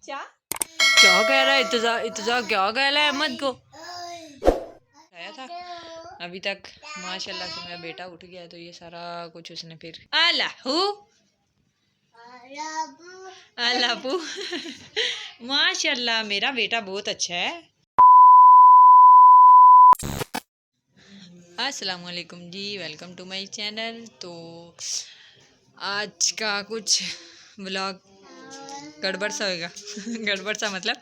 क्या क्या कह रहा है इत्तेजा इत्तेजा, क्या कह रहा है अहमद को आया था अभी तक। माशाल्लाह से मेरा बेटा उठ गया तो ये सारा कुछ उसने फिर अल्लाहू अल्लाहू माशाल्लाह मेरा बेटा बहुत अच्छा है। अस्सलाम वालेकुम जी, वेलकम टू माय चैनल। तो आज का कुछ व्लॉग गड़बड़ सा होगा गड़बड़ सा मतलब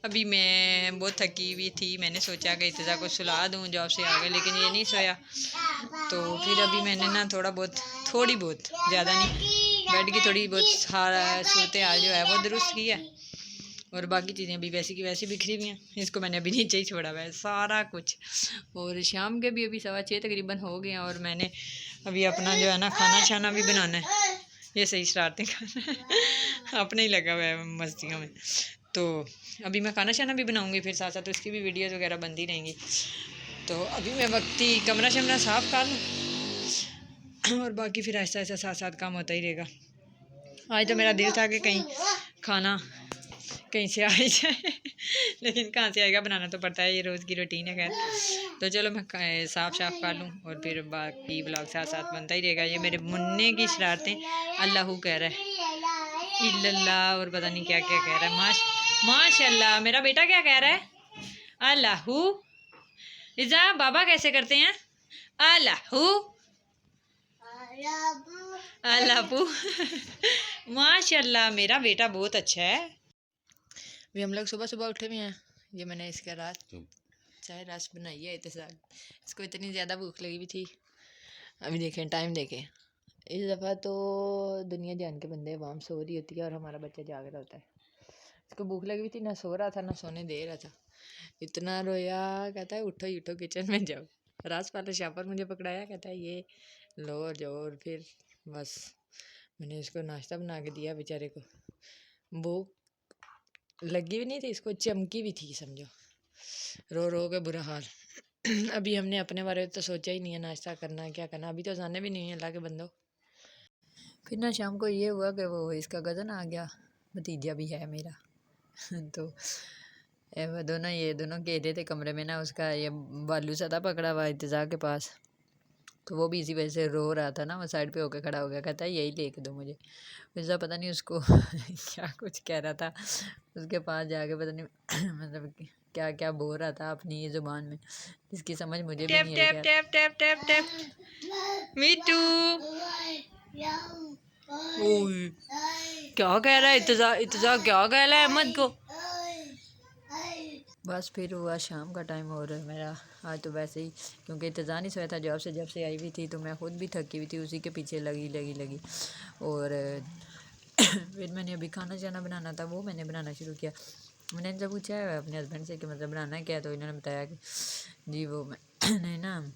अभी मैं बहुत थकी हुई थी। मैंने सोचा कि इत्तेजा को सुला दूँ जॉब से आ गए, लेकिन ये नहीं सोया। तो फिर अभी मैंने ना थोड़ी बहुत ज़्यादा नहीं, बेड की थोड़ी बहुत सूरत हाल जो है वो दुरुस्त की है, और बाकी चीज़ें भी वैसी की वैसी बिखरी हुई हैं। इसको मैंने अभी नीचे ही छोड़ा हुआ है सारा कुछ। और शाम के भी अभी 6:15 तकरीबन हो गए हैं, और मैंने अभी अपना जो है ना खाना शाना भी बनाना है। ये सही शरारतें कर अपने ही लगा हुआ है मस्तियों में। तो अभी मैं खाना शाना भी बनाऊँगी, फिर साथ साथ उसकी भी वीडियोज़ वगैरह बनती रहेंगी। तो अभी मैं वक्ती कमरा शमरा साफ़ कर लूँ, और बाकी फिर ऐसा ऐसा साथ साथ काम होता ही रहेगा। आज तो मेरा दिल था कि कहीं खाना कहीं से आ ही जाए लेकिन कहाँ से आएगा, बनाना तो पड़ता है, ये रोज़ की रूटीन है। खैर तो चलो मैं साफ कर लूँ, और फिर बाकी ब्लॉग साथ साथ बनता ही रहेगा। ये मेरे मुन्ने की शरारतें, अल्लाहू कह रहा है इल्लल्लाह, और पता नहीं क्या क्या कह रहा है। माशाल्लाह मेरा बेटा क्या कह रहा है, अल्लाहू। इज़ा बाबा कैसे करते हैं, अल्लाहू अल्लाहू माशाल्लाह मेरा बेटा बहुत अच्छा है। अभी हम लोग सुबह सुबह उठे हुए हैं। ये मैंने इसका चाय रस बनाई है इत्तेसाक। इसको इतनी ज़्यादा भूख लगी हुई थी। अभी देखें टाइम देखें, इस दफ़ा तो दुनिया जान के बंदे अवाम सो रही होती है और हमारा बच्चा जाग रहा होता है। इसको भूख लगी हुई थी, ना सो रहा था ना सोने दे रहा था। इतना रोया, कहता है उठो उठो किचन में जाओ। रात वाले शापर मुझे पकड़ाया, कहता है ये लो और जाओ। और फिर बस मैंने इसको नाश्ता बना के दिया। बेचारे को भूख लगी भी नहीं थी, इसको चमकी भी थी समझो, रो रो के बुरा हाल। अभी हमने अपने बारे में तो सोचा ही नहीं है, नाश्ता करना क्या करना। अभी तो जाने भी नहीं है अल्लाह के बंदो। फिर ना शाम को ये हुआ कि वो इसका कज़न आ गया, भतीजा भी है मेरा तो वो दोनों कहते थे कमरे में ना, उसका ये बालू सा था पकड़ा हुआ इत्तेज़ा के पास। तो वो भी इसी वजह से रो रहा था ना, वो साइड पे होकर खड़ा हो गया, कहता है यही लेके दो मुझे। वैसा पता नहीं उसको क्या कुछ कह रहा था, उसके पास जाके पता नहीं मतलब क्या क्या बोल रहा था अपनी ये ज़ुबान में, जिसकी समझ मुझे भी नहीं आई। Tap tap tap tap tap me too ओए क्या कह रहा है इत्तेज़ा इत्तेज़ा, क्या कह रहा है अहमद को। बस फिर हुआ शाम का टाइम, और मेरा आज तो वैसे ही क्योंकि इत्तेज़ा नहीं सोया था जॉब से, जब से आई हुई थी तो मैं ख़ुद भी थकी हुई थी, उसी के पीछे लगी। और फिर मैंने अभी खाना शाना बनाना था, वो मैंने बनाना शुरू किया। मैंने इनसे पूछा है अपने हस्बैंड से कि मतलब बनाना क्या है, तो इन्होंने बताया कि जी वो मैंने ना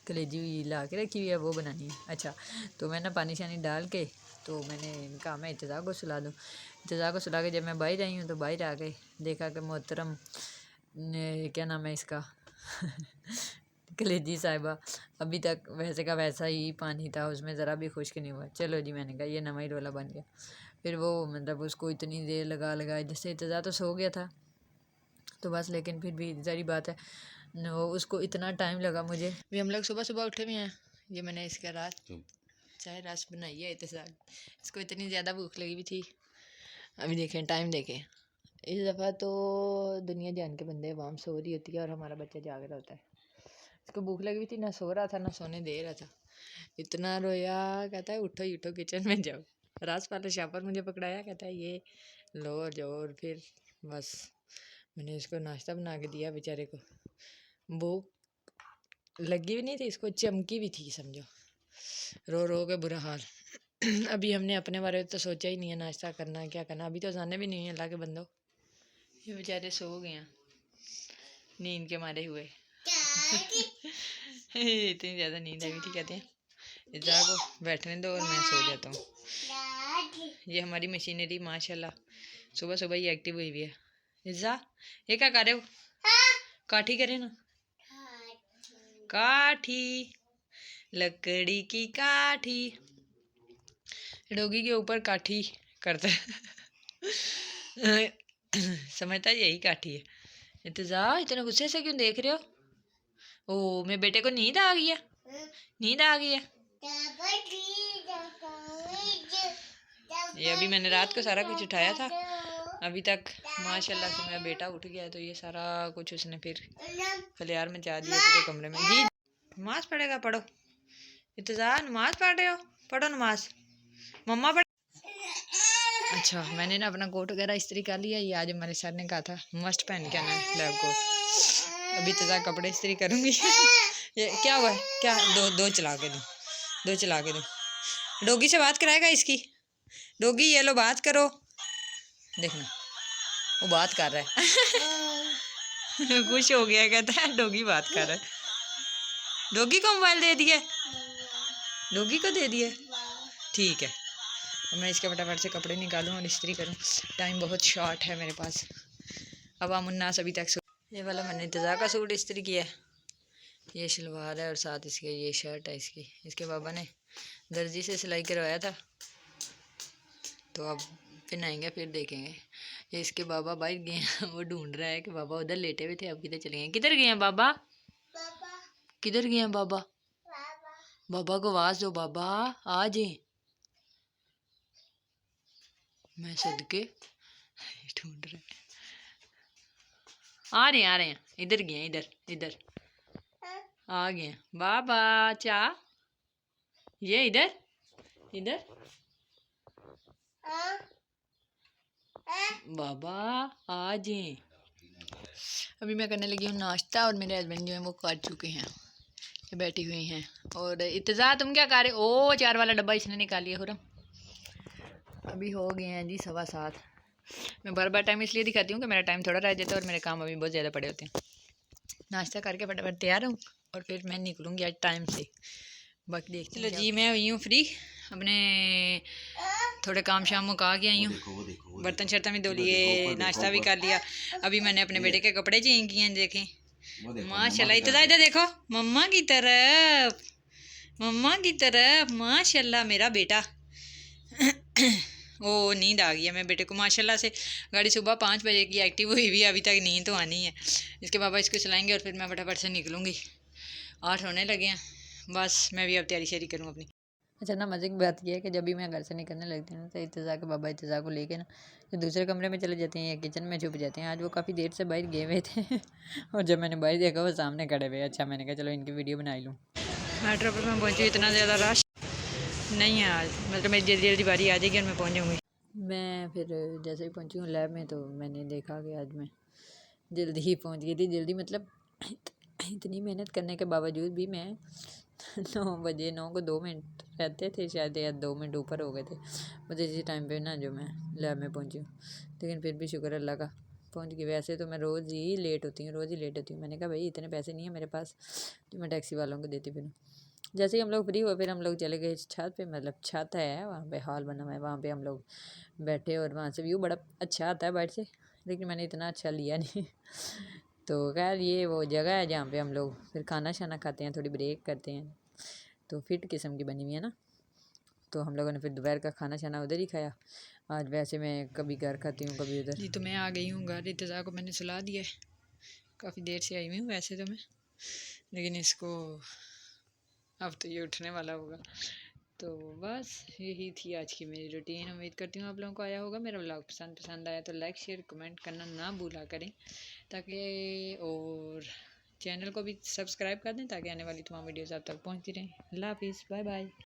कलेजी हुई ला के रखी हुई है, वो बनानी है। अच्छा, तो मैं ना पानी शानी डाल के तो मैंने कहा मैं इत्तेज़ा को सुला दूँ। इत्तेज़ा को सुला के जब मैं बाहर आई हूँ तो बाहर आ गए, देखा कि मोहतरम क्या नाम है इसका कलेजी साहिबा अभी तक वैसे का वैसा ही पानी था, उसमें ज़रा भी खुश्क नहीं हुआ। चलो जी, मैंने कहा ये नवा ही रोला बन गया। फिर वो मतलब उसको इतनी देर लगा जैसे इत्तेज़ा तो सो गया था तो बस, लेकिन फिर भी ज़री बात है वो उसको इतना टाइम लगा मुझे। भी हम लोग सुबह सुबह उठे हुए हैं। ये मैंने इसका चाय रस बनाई है इत्तेज़ाक। इसको इतनी ज़्यादा भूख लगी हुई थी। अभी देखें टाइम देखें, इस दफ़ा तो दुनिया जान के बंदे अवाम सो रही होती है और हमारा बच्चा जाग रहा होता है। इसको भूख लगी हुई थी, ना सो रहा था ना सोने दे रहा था। इतना रोया, कहता है उठो किचन में जाओ। रात वाले शापर मुझे पकड़ाया, कहता है ये लो और जाओ। और फिर बस मैंने इसको नाश्ता बना के दिया। बेचारे को भूख लगी भी नहीं थी, इसको चमकी भी थी समझो, रो रो के बुरा हाल। अभी हमने अपने बारे में तो सोचा ही नहीं है, नाश्ता करना क्या करना। अभी तो जाने भी नहीं है अल्लाह के बंदो। ये बेचारे सो गए हैं नींद के मारे हुए इतनी ज़्यादा नींद आई हुई थी। कहते हैं इज़ा को बैठने दो और मैं सो जाता हूँ। ये हमारी मशीनरी माशाल्लाह सुबह सुबह ही एक्टिव हुई हुई है। इज़ा ये क्या कर रहे हो, काठी करे ना, काठी लकड़ी की काठी, डोगी के ऊपर काठी करता है समझता है यही काठी है। इंतजार, इतने गुस्से से क्यों देख रहे हो? ओ मेरे बेटे को नींद आ गई है, नींद आ गई है। ये अभी मैंने रात को सारा कुछ उठाया था, अभी तक माशाल्लाह से मेरा बेटा उठ गया, तो ये सारा कुछ उसने फिर खलियार में जा दिया पूरे कमरे में। जी नमाज पढ़ेगा, पढ़ो। इंतजार, नमाज पढ़ रहे हो? पढ़ो नमाज, मम्मा पढ़। अच्छा, मैंने ना अपना कोट वगैरह इस्त्री कर लिया। ये आज हमारे सर ने कहा था मस्ट पहन के आना लैब कोट। अभी तो कपड़े इस्त्री करूँगी। ये क्या हुआ है? क्या दो चला के दूँ? दो चला के दूँ? डोगी से बात कराएगा इसकी? डोगी ये लो बात करो। देखना वो बात कर रहा है। खुश हो गया, कहता है डोगी बात कर रहा है। डोगी को मोबाइल दे दिया? डोगी को दे दिया, ठीक है। मैं इसके फटाफट से कपड़े निकालूं और इस्त्री करूं, टाइम बहुत शॉर्ट है मेरे पास। अब मुन्नास अभी तक ये वाला मैंने इंतज़ार का सूट इस्त्री किया है, ये शलवार है और साथ इसके ये शर्ट है इसकी। इसके बाबा ने दर्जी से सिलाई करवाया था, तो अब पहनाएंगे फिर देखेंगे। ये इसके बाबा बाहर गए हैं, वो ढूंढ रहा है कि बाबा उधर लेटे हुए थे, अब किधर चले गए? किधर गए हैं बाबा? किधर गए हैं बाबा? बाबा को आवाज़ दो, बाबा आ जाए। मैं सदके ढूंढ रहे हैं, आ रहे हैं, इधर गए हैं, इधर इधर आ गए हैं। बाबा चा, ये इधर इधर बाबा आ जाए। अभी मैं करने लगी हूँ नाश्ता, और मेरे हस्बैंड जो हैं वो कर चुके हैं, ये बैठी हुई हैं। और इत्तज़ा तुम क्या कर रहे हो? ओ 4 वाला डब्बा इसने निकाल लिया खुरम। अभी हो गए हैं जी 7:15। मैं बार बार टाइम इसलिए दिखाती हूँ कि मेरा टाइम थोड़ा रह जाता है और मेरे काम अभी बहुत ज़्यादा पड़े होते हैं। नाश्ता करके फटाफट तैयार हूँ और फिर मैं निकलूँगी आज टाइम से। बाकी देखते हैं। जी मैं हुई हूँ फ्री, अपने थोड़े काम शाम मुका के आई हूँ, बर्तन शर्तन भी धो लिए, नाश्ता भी कर लिया। अभी मैंने अपने बेटे के कपड़े चेंज किए हैं, देखें माशाल्लाह। इधर देखो मम्मा की तरफ, मम्मा की तरफ, माशाल्लाह मेरा बेटा। ओ नींद आ गई है मेरे बेटे को माशाल्लाह से। गाड़ी सुबह 5 बजे की एक्टिव हुई हुई, अभी तक नींद तो आनी है। इसके बाबा इसको चलाएंगे और फिर मैं फटाफट से निकलूँगी। 8 होने लगे हैं, बस मैं भी अब तैयारी शेरी करूँ अपनी। अच्छा ना, मज़े की बात यह है कि जब भी मैं घर से निकलने लगती हूँ तो इत्तज़ा के बाबा इत्तज़ा को लेके ना जो दूसरे कमरे में चले जाते हैं या किचन में छुप जाते हैं। आज वो काफ़ी देर से बाहर गए हुए थे और जब मैंने बाहर देखा वो सामने खड़े हुए। अच्छा मैंने कहा चलो इनकी वीडियो बना लूँ। मेट्रो पर मैं पहुँची, इतना ज़्यादा रश नहीं है आज, मतलब मेरी जल्दी जल्दी बारी आ जाएगी और मैं पहुँच जाऊँगी। मैं फिर जैसे ही पहुँची हूँ लैब में, तो मैंने देखा कि आज मैं जल्दी ही पहुँच गई थी। जल्दी मतलब इतनी मेहनत करने के बावजूद भी मैं 9 बजे, 9 को 2 मिनट रहते थे शायद, या 2 मिनट ऊपर हो गए थे बस इसी टाइम पे ना जो मैं लैब में पहुँची हूँ। लेकिन फिर भी शुक्र अल्लाह का पहुँच गई। वैसे तो मैं रोज़ ही लेट होती हूँ, रोज़ ही लेट होती हूँ। मैंने कहा भाई इतने पैसे नहीं है मेरे पास तो मैं टैक्सी वालों को देती फिर। जैसे ही हम लोग फ्री हुए फिर हम लोग चले गए छत पे, मतलब छत है वहाँ पे, हॉल बना हुआ है, वहाँ पे हम लोग बैठे और वहाँ से व्यू बड़ा अच्छा आता है बाहर से, लेकिन मैंने इतना अच्छा लिया नहीं। तो खैर ये वो जगह है जहाँ पे हम लोग फिर खाना शाना खाते हैं, थोड़ी ब्रेक करते हैं, तो फिट किस्म की बनी हुई है ना। तो हम लोगों ने फिर दोपहर का खाना शाना उधर ही खाया। आज वैसे मैं कभी घर खाती हूँ कभी उधर। जी तो मैं आ गई हूँ घर, इत्तज़ा को मैंने सुला दिया है, काफ़ी देर से आई हुई हूँ वैसे तो मैं, लेकिन इसको अब तो ये उठने वाला होगा। तो बस यही थी आज की मेरी रूटीन। उम्मीद करती हूँ आप लोगों को आया होगा मेरा व्लॉग। पसंद आया तो लाइक शेयर कमेंट करना ना भूला करें, ताकि और चैनल को भी सब्सक्राइब कर दें ताकि आने वाली तमाम वीडियोज़ आप तक पहुँचती रहें। अल्लाह हाफिज़, बाय बाय।